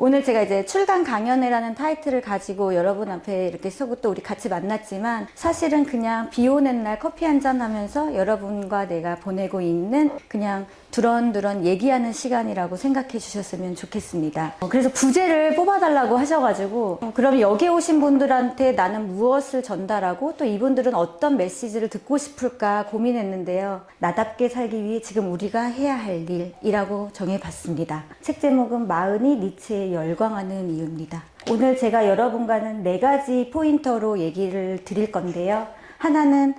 오늘 제가 이제 출간 강연회라는 타이틀을 가지고 여러분 앞에 이렇게 서고 또 우리 같이 만났지만 사실은 그냥 비 오는 날 커피 한잔 하면서 여러분과 내가 보내고 있는 그냥 두런두런 얘기하는 시간이라고 생각해 주셨으면 좋겠습니다. 그래서 부제를 뽑아달라고 하셔가지고 그럼 여기 오신 분들한테 나는 무엇을 전달하고 또 이분들은 어떤 메시지를 듣고 싶을까 고민했는데요. 나답게 살기 위해 지금 우리가 해야 할 일이라고 정해봤습니다. 책 제목은 마흔이 니체에 열광하는 이유입니다. 오늘 제가 여러분과는 4가지 포인터로 얘기를 드릴 건데요. 하나는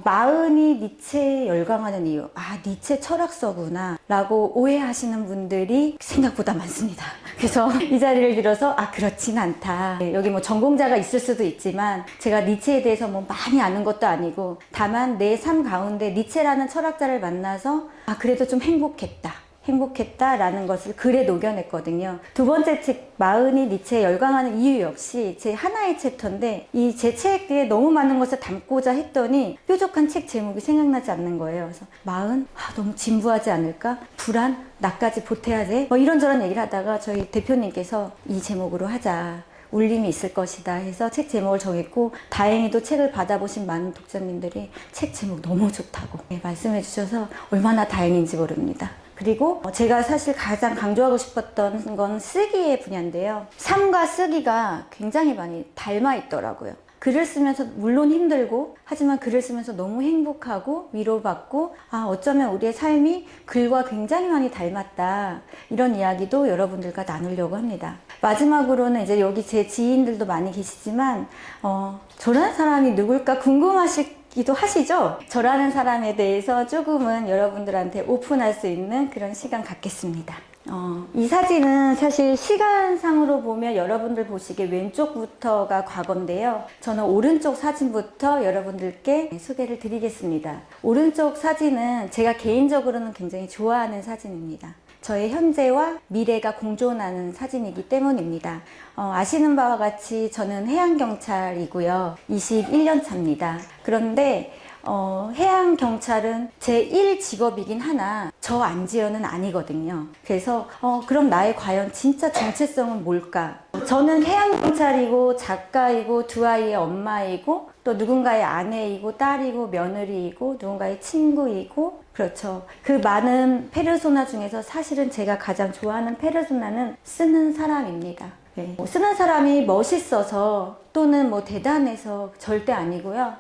마흔이 니체에 열광하는 이유. 아, 니체 철학서구나 라고 오해하시는 분들이 생각보다 많습니다. 그래서 이 자리를 빌어서 그렇진 않다. 여기 뭐 전공자가 있을 수도 있지만 제가 니체에 대해서 뭐 많이 아는 것도 아니고 다만 내 삶 가운데 니체라는 철학자를 만나서 그래도 좀 행복했다라는 것을 글에 녹여냈거든요. 두 번째 책 마흔이 니체에 열광하는 이유 역시 제 하나의 챕터인데 이 제 책에 너무 많은 것을 담고자 했더니 뾰족한 책 제목이 생각나지 않는 거예요. 그래서 마흔? 너무 진부하지 않을까? 불안? 나까지 보태야 돼? 뭐 이런저런 얘기를 하다가 저희 대표님께서 이 제목으로 하자. 울림이 있을 것이다 해서 책 제목을 정했고 다행히도 책을 받아보신 많은 독자님들이 책 제목 너무 좋다고 말씀해 주셔서 얼마나 다행인지 모릅니다. 그리고 제가 사실 가장 강조하고 싶었던 건 쓰기의 분야인데요. 삶과 쓰기가 굉장히 많이 닮아 있더라고요. 글을 쓰면서 물론 힘들고 하지만 글을 쓰면서 너무 행복하고 위로받고 어쩌면 우리의 삶이 글과 굉장히 많이 닮았다 이런 이야기도 여러분들과 나누려고 합니다. 마지막으로는 이제 여기 제 지인들도 많이 계시지만 저라는 사람이 누굴까 궁금하시기도 하시죠? 저라는 사람에 대해서 조금은 여러분들한테 오픈할 수 있는 그런 시간 갖겠습니다. 이 사진은 사실 시간상으로 보면 여러분들 보시기에 왼쪽부터가 과거인데요. 저는 오른쪽 사진부터 여러분들께 소개를 드리겠습니다. 오른쪽 사진은 제가 개인적으로는 굉장히 좋아하는 사진입니다. 저의 현재와 미래가 공존하는 사진이기 때문입니다. 아시는 바와 같이 저는 해양경찰이고요. 21년 차입니다. 그런데 해양경찰은 제1 직업이긴 하나 저 안지연은 아니거든요. 그래서 그럼 나의 과연 진짜 정체성은 뭘까? 저는 해양경찰이고 작가이고 두 아이의 엄마이고 또 누군가의 아내이고 딸이고 며느리이고 누군가의 친구이고 그렇죠. 그 많은 페르소나 중에서 사실은 제가 가장 좋아하는 페르소나는 쓰는 사람입니다. 네. 쓰는 사람이 멋있어서 또는 뭐 대단해서 절대 아니고요.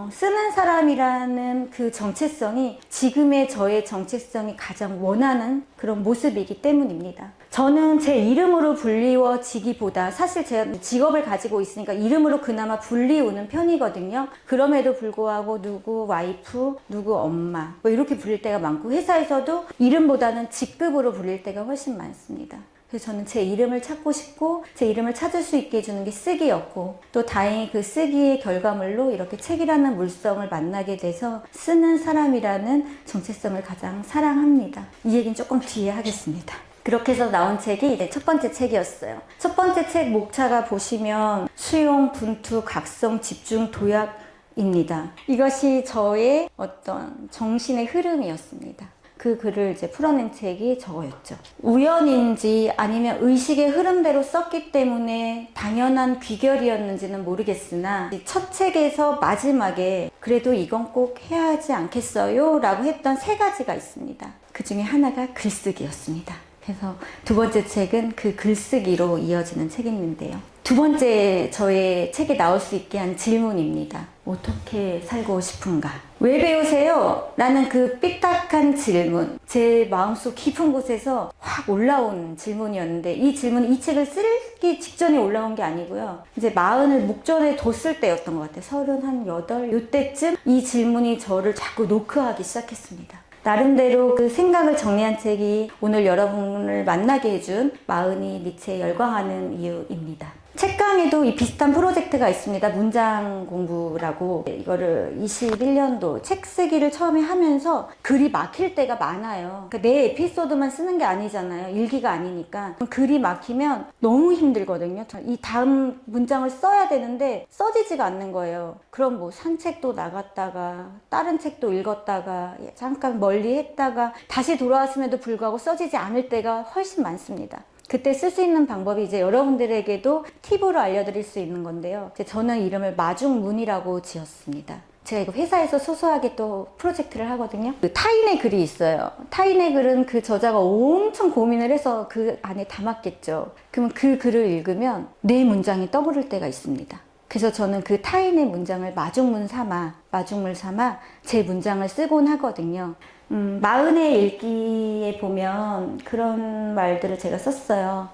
쓰는 사람이라는 그 정체성이 지금의 저의 정체성이 가장 원하는 그런 모습이기 때문입니다. 저는 제 이름으로 불리워지기보다 사실 제가 직업을 가지고 있으니까 이름으로 그나마 불리우는 편이거든요. 그럼에도 불구하고 누구 와이프, 누구 엄마 뭐 이렇게 불릴 때가 많고 회사에서도 이름보다는 직급으로 불릴 때가 훨씬 많습니다. 그래서 저는 제 이름을 찾고 싶고 제 이름을 찾을 수 있게 해주는 게 쓰기였고 또 다행히 그 쓰기의 결과물로 이렇게 책이라는 물성을 만나게 돼서 쓰는 사람이라는 정체성을 가장 사랑합니다. 이 얘기는 조금 뒤에 하겠습니다. 그렇게 해서 나온 책이 첫 번째 책이었어요. 첫 번째 책 목차가 보시면 수용, 분투, 각성, 집중, 도약입니다. 이것이 저의 어떤 정신의 흐름이었습니다. 그 글을 이제 풀어낸 책이 저거였죠. 우연인지 아니면 의식의 흐름대로 썼기 때문에 당연한 귀결이었는지는 모르겠으나 첫 책에서 마지막에 그래도 이건 꼭 해야 하지 않겠어요? 라고 했던 3가지가 있습니다. 그 중에 하나가 글쓰기였습니다. 그래서 두 번째 책은 그 글쓰기로 이어지는 책인데요. 두 번째 저의 책에 나올 수 있게 한 질문입니다. 어떻게 살고 싶은가? 왜 배우세요? 라는 그 삐딱한 질문, 제 마음속 깊은 곳에서 확 올라온 질문이었는데 이 질문은 이 책을 쓰기 직전에 올라온 게 아니고요. 이제 40을 목전에 뒀을 때였던 것 같아요. 38, 이때쯤 이 질문이 저를 자꾸 노크하기 시작했습니다. 나름대로 그 생각을 정리한 책이 오늘 여러분을 만나게 해준 마흔이 니체에 열광하는 이유입니다. 책강에도 이 비슷한 프로젝트가 있습니다. 문장 공부라고. 이거를 21년도 책 쓰기를 처음에 하면서 글이 막힐 때가 많아요. 그러니까 내 에피소드만 쓰는 게 아니잖아요. 일기가 아니니까. 글이 막히면 너무 힘들거든요. 이 다음 문장을 써야 되는데 써지지가 않는 거예요. 그럼 뭐 산책도 나갔다가 다른 책도 읽었다가 잠깐 멀리 했다가 다시 돌아왔음에도 불구하고 써지지 않을 때가 훨씬 많습니다. 그때 쓸 수 있는 방법이 이제 여러분들에게도 팁으로 알려드릴 수 있는 건데요. 이제 저는 이름을 마중문이라고 지었습니다. 제가 이거 회사에서 소소하게 또 프로젝트를 하거든요. 그 타인의 글이 있어요. 타인의 글은 그 저자가 엄청 고민을 해서 그 안에 담았겠죠. 그러면 그 글을 읽으면 내 문장이 떠오를 때가 있습니다. 그래서 저는 그 타인의 문장을 마중물 삼아 제 문장을 쓰곤 하거든요. 마흔의 일기에 보면 그런 말들을 제가 썼어요.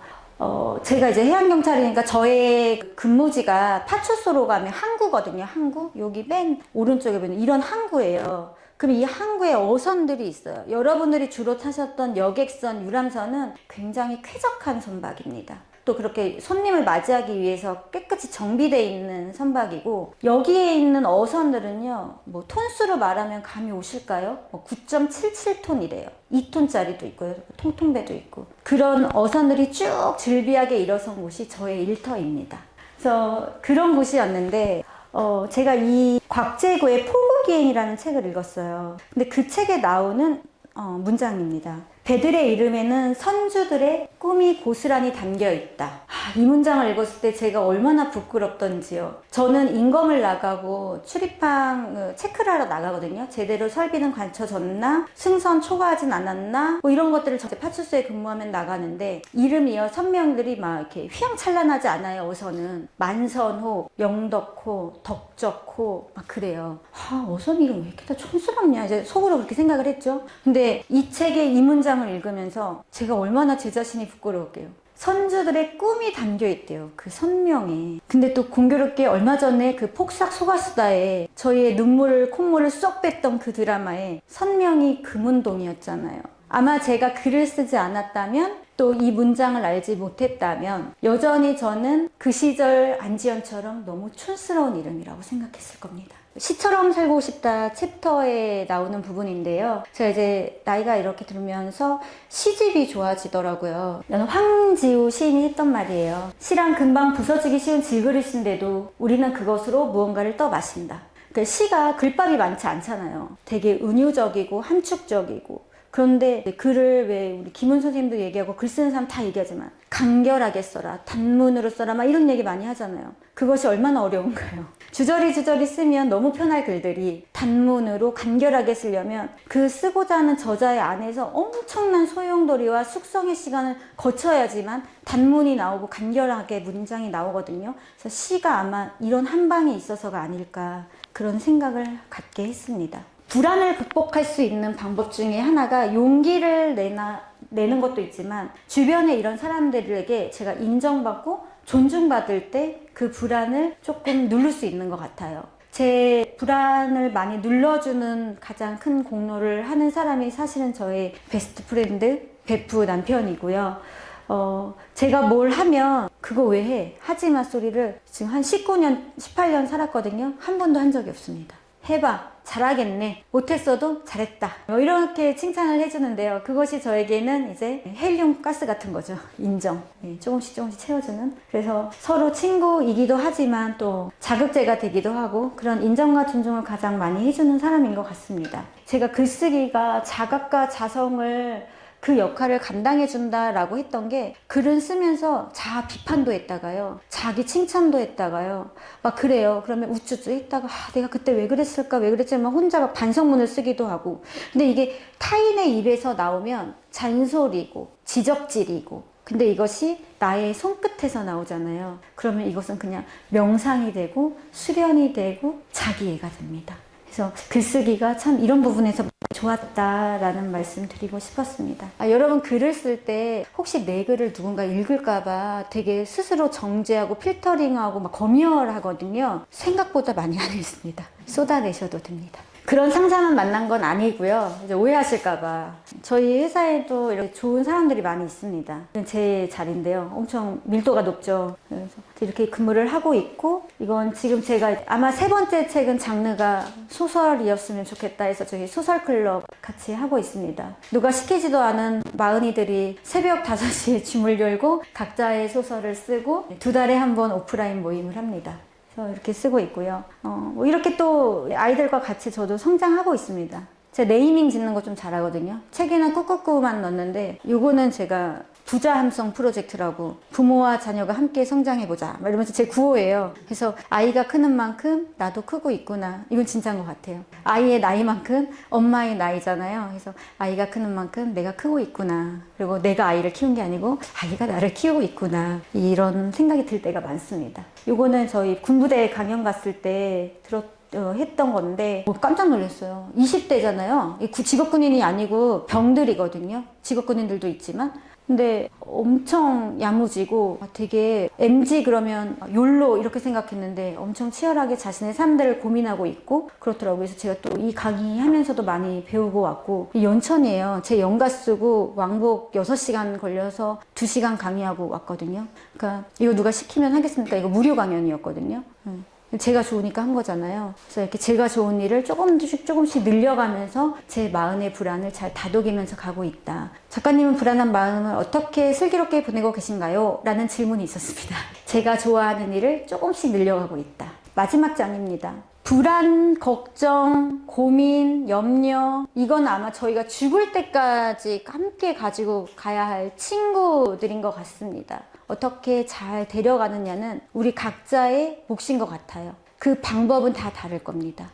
제가 이제 해양경찰이니까 저의 근무지가 파출소로 가면 항구거든요. 항구. 여기 맨 오른쪽에 보면 이런 항구예요. 그럼 이 항구에 어선들이 있어요. 여러분들이 주로 타셨던 여객선, 유람선은 굉장히 쾌적한 선박입니다. 또 그렇게 손님을 맞이하기 위해서 깨끗이 정비되어 있는 선박이고, 여기에 있는 어선들은요, 뭐 톤수로 말하면 감이 오실까요? 9.77톤이래요. 2톤짜리도 있고요. 통통배도 있고. 그런 어선들이 쭉 즐비하게 일어선 곳이 저의 일터입니다. 그래서 그런 곳이었는데, 제가 이 곽재구의 포구기행이라는 책을 읽었어요. 근데 그 책에 나오는 문장입니다. 배들의 이름에는 선주들의 꿈이 고스란히 담겨 있다. 이 문장을 읽었을 때 제가 얼마나 부끄럽던지요. 저는 임검을 나가고 출입항 체크를 하러 나가거든요. 제대로 설비는 갖춰졌나? 승선 초과하진 않았나? 뭐 이런 것들을 저 파출소에 근무하면 나가는데, 이름이요, 선명들이 막 이렇게 휘황찬란하지 않아요. 어선은 만선호, 영덕호, 덕적호 막 그래요. 어선 이름 왜 이렇게 다 촌스럽냐, 이제 속으로 그렇게 생각을 했죠. 근데 이 책의 이 문장을 읽으면서 제가 얼마나 제 자신이 부끄러울게요. 선주들의 꿈이 담겨 있대요. 그 선명에. 근데 또 공교롭게 얼마 전에 그 폭삭 소가수다에 저희의 눈물을, 콧물을 쏙 뺐던 그 드라마에 선명이 금운동이었잖아요. 아마 제가 글을 쓰지 않았다면, 또 이 문장을 알지 못했다면, 여전히 저는 그 시절 안지연처럼 너무 촌스러운 이름이라고 생각했을 겁니다. 시처럼 살고 싶다 챕터에 나오는 부분인데요. 제가 이제 나이가 이렇게 들면서 시집이 좋아지더라고요. 황지우 시인이 했던 말이에요. 시랑 금방 부서지기 쉬운 질그릇인데도 우리는 그것으로 무언가를 떠 마신다. 그러니까 시가 글밥이 많지 않잖아요. 되게 은유적이고 함축적이고. 그런데 글을 왜 우리 김훈 선생님도 얘기하고 글 쓰는 사람 다 얘기하지만 간결하게 써라, 단문으로 써라, 막 이런 얘기 많이 하잖아요. 그것이 얼마나 어려운가요? 주저리 쓰면 너무 편할 글들이 단문으로 간결하게 쓰려면 그 쓰고자 하는 저자의 안에서 엄청난 소용돌이와 숙성의 시간을 거쳐야지만 단문이 나오고 간결하게 문장이 나오거든요. 그래서 시가 아마 이런 한 방에 있어서가 아닐까, 그런 생각을 갖게 했습니다. 불안을 극복할 수 있는 방법 중에 하나가 용기를 내는 것도 있지만, 주변에 이런 사람들에게 제가 인정받고 존중받을 때 그 불안을 조금 누를 수 있는 것 같아요. 제 불안을 많이 눌러주는 가장 큰 공로를 하는 사람이 사실은 저의 베스트 프렌드, 베프 남편이고요. 제가 뭘 하면 그거 왜 해? 하지마 소리를 지금 한 19년, 18년 살았거든요. 한 번도 한 적이 없습니다. 해봐. 잘하겠네. 못했어도 잘했다. 이렇게 칭찬을 해주는데요. 그것이 저에게는 이제 헬륨 가스 같은 거죠. 인정. 조금씩 채워주는. 그래서 서로 친구이기도 하지만 또 자극제가 되기도 하고, 그런 인정과 존중을 가장 많이 해주는 사람인 것 같습니다. 제가 글쓰기가 자각과 자성을 그 역할을 감당해 준다라고 했던 게, 글은 쓰면서 자아 비판도 했다가요, 자기 칭찬도 했다가요, 막 그래요. 그러면 우쭈쭈 했다가 내가 그때 왜 그랬을까, 왜 그랬지, 막 혼자 막 반성문을 쓰기도 하고. 근데 이게 타인의 입에서 나오면 잔소리고 지적질이고, 근데 이것이 나의 손끝에서 나오잖아요. 그러면 이것은 그냥 명상이 되고 수련이 되고 자기애가 됩니다. 그래서 글쓰기가 참 이런 부분에서 좋았다라는 말씀 드리고 싶었습니다. 여러분, 글을 쓸 때 혹시 내 글을 누군가 읽을까봐 되게 스스로 정제하고 필터링하고 막 검열하거든요. 생각보다 많이 안 읽습니다. 쏟아내셔도 됩니다. 그런 상사만 만난 건 아니고요. 이제 오해하실까봐. 저희 회사에도 이렇게 좋은 사람들이 많이 있습니다. 제 자리인데요. 엄청 밀도가 높죠. 그래서 이렇게 근무를 하고 있고, 이건 지금 제가 아마 세 번째 책은 장르가 소설이었으면 좋겠다 해서 저희 소설클럽 같이 하고 있습니다. 누가 시키지도 않은 마흔이들이 새벽 5시에 줌을 열고 각자의 소설을 쓰고 2달에 한 번 오프라인 모임을 합니다. 이렇게 쓰고 있고요. 뭐 이렇게 또 아이들과 같이 저도 성장하고 있습니다. 제가 네이밍 짓는 거 좀 잘하거든요. 책에는 꾸꾸꾸만 넣는데, 요거는 제가 부자 함성 프로젝트라고 부모와 자녀가 함께 성장해보자 이러면서 제 구호예요. 그래서 아이가 크는 만큼 나도 크고 있구나. 이건 진짜인 것 같아요. 아이의 나이만큼 엄마의 나이잖아요. 그래서 아이가 크는 만큼 내가 크고 있구나. 그리고 내가 아이를 키운 게 아니고 아이가 나를 키우고 있구나. 이런 생각이 들 때가 많습니다. 요거는 저희 군부대 강연 갔을 때 했던 건데 깜짝 놀랐어요. 20대잖아요. 직업군인이 아니고 병들이거든요. 직업군인들도 있지만 근데 엄청 야무지고 되게 MZ 그러면 욜로 이렇게 생각했는데 엄청 치열하게 자신의 삶들을 고민하고 있고 그렇더라고요. 그래서 제가 또 이 강의하면서도 많이 배우고 왔고 연천이에요. 제 연가 쓰고 왕복 6시간 걸려서 2시간 강의하고 왔거든요. 그러니까 이거 누가 시키면 하겠습니까? 이거 무료 강연이었거든요. 제가 좋으니까 한 거잖아요. 그래서 이렇게 제가 좋은 일을 조금씩 늘려가면서 제 마음의 불안을 잘 다독이면서 가고 있다. 작가님은 불안한 마음을 어떻게 슬기롭게 보내고 계신가요? 라는 질문이 있었습니다. 제가 좋아하는 일을 조금씩 늘려가고 있다. 마지막 장입니다. 불안, 걱정, 고민, 염려 이건 아마 저희가 죽을 때까지 함께 가지고 가야 할 친구들인 것 같습니다. 어떻게 잘 데려가느냐는 우리 각자의 몫인 것 같아요. 그 방법은 다 다를 겁니다.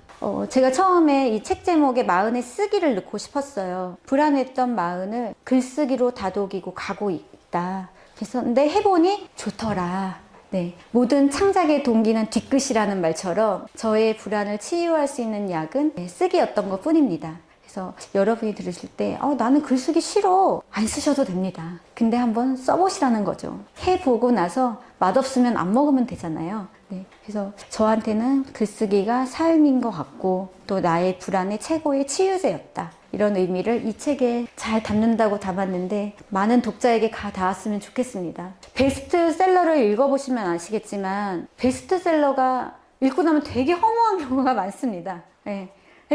제가 처음에 이 책 제목에 마흔의 쓰기를 넣고 싶었어요. 불안했던 마흔을 글쓰기로 다독이고 가고 있다. 그래서 근데 해보니 좋더라. 네, 모든 창작의 동기는 뒤끝이라는 말처럼 저의 불안을 치유할 수 있는 약은 쓰기였던 것 뿐입니다. 그래서 여러분이 들으실 때 나는 글쓰기 싫어. 안 쓰셔도 됩니다. 근데 한번 써보시라는 거죠. 해보고 나서 맛없으면 안 먹으면 되잖아요. 네, 그래서 저한테는 글쓰기가 삶인 것 같고 또 나의 불안의 최고의 치유제였다. 이런 의미를 이 책에 잘 담는다고 담았는데 많은 독자에게 닿았으면 좋겠습니다. 베스트셀러를 읽어보시면 아시겠지만 베스트셀러가 읽고 나면 되게 허무한 경우가 많습니다. 네.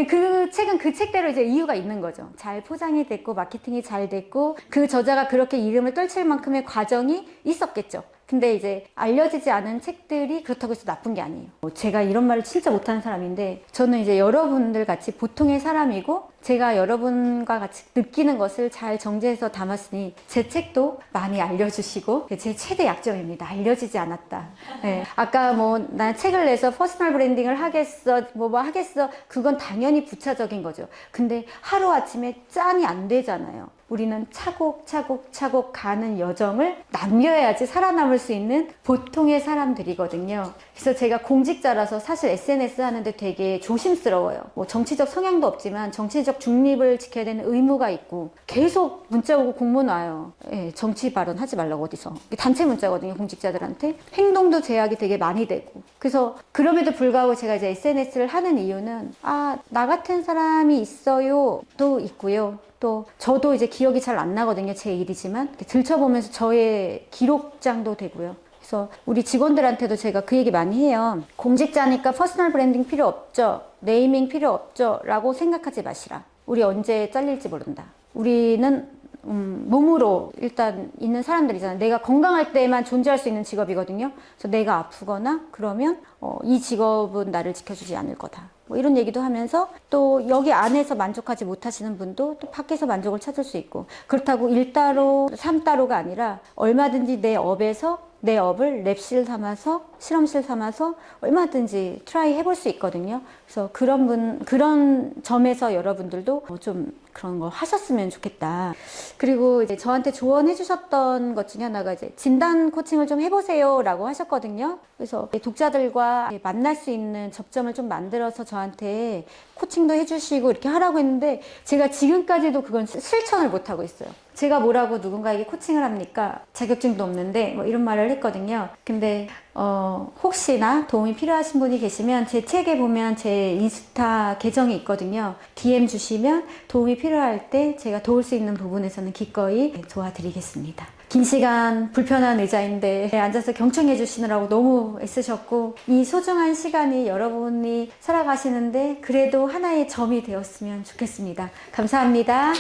그 책은 그 책대로 이제 이유가 있는 거죠. 잘 포장이 됐고 마케팅이 잘 됐고 그 저자가 그렇게 이름을 떨칠 만큼의 과정이 있었겠죠. 근데 이제 알려지지 않은 책들이 그렇다고 해서 나쁜 게 아니에요. 제가 이런 말을 진짜 못하는 사람인데 저는 이제 여러분들 같이 보통의 사람이고 제가 여러분과 같이 느끼는 것을 잘 정제해서 담았으니 제 책도 많이 알려주시고 제 최대 약점입니다. 알려지지 않았다. 네. 아까 난 책을 내서 퍼스널 브랜딩을 하겠어 뭐 하겠어 그건 당연히 부차적인 거죠. 근데 하루아침에 짠이 안 되잖아요. 우리는 차곡차곡 가는 여정을 남겨야지 살아남을 수 있는 보통의 사람들이거든요. 그래서 제가 공직자라서 사실 SNS 하는데 되게 조심스러워요. 정치적 성향도 없지만 정치적 중립을 지켜야 되는 의무가 있고 계속 문자 오고 공문 와요. 예, 정치 발언 하지 말라고 어디서. 단체 문자거든요, 공직자들한테. 행동도 제약이 되게 많이 되고. 그래서 그럼에도 불구하고 제가 이제 SNS를 하는 이유는 나 같은 사람이 있어요 도 있고요. 또 저도 이제 기억이 잘 안 나거든요. 제 일이지만 들춰보면서 저의 기록장도 되고요. 그래서 우리 직원들한테도 제가 그 얘기 많이 해요. 공직자니까 퍼스널 브랜딩 필요 없죠. 네이밍 필요 없죠. 라고 생각하지 마시라. 우리 언제 잘릴지 모른다. 우리는 몸으로 일단 있는 사람들이잖아요. 내가 건강할 때만 존재할 수 있는 직업이거든요. 그래서 내가 아프거나 그러면 이 직업은 나를 지켜주지 않을 거다. 이런 얘기도 하면서 또 여기 안에서 만족하지 못하시는 분도 또 밖에서 만족을 찾을 수 있고 그렇다고 1따로 3따로가 아니라 얼마든지 내 업에서 내 업을 랩실 삼아서 실험실 삼아서 얼마든지 트라이 해볼 수 있거든요. 그래서 그런 점에서 여러분들도 좀 그런 거 하셨으면 좋겠다. 그리고 이제 저한테 조언해 주셨던 것 중에 하나가 이제 진단 코칭을 좀 해보세요 라고 하셨거든요. 그래서 독자들과 만날 수 있는 접점을 좀 만들어서 저한테 코칭도 해주시고 이렇게 하라고 했는데 제가 지금까지도 그건 실천을 못하고 있어요. 제가 뭐라고 누군가에게 코칭을 합니까? 자격증도 없는데 이런 말을 했거든요. 근데 혹시나 도움이 필요하신 분이 계시면 제 책에 보면 제 인스타 계정이 있거든요. DM 주시면 도움이 필요할 때 제가 도울 수 있는 부분에서는 기꺼이 도와드리겠습니다. 긴 시간 불편한 의자인데 앉아서 경청해 주시느라고 너무 애쓰셨고 이 소중한 시간이 여러분이 살아가시는데 그래도 하나의 점이 되었으면 좋겠습니다. 감사합니다.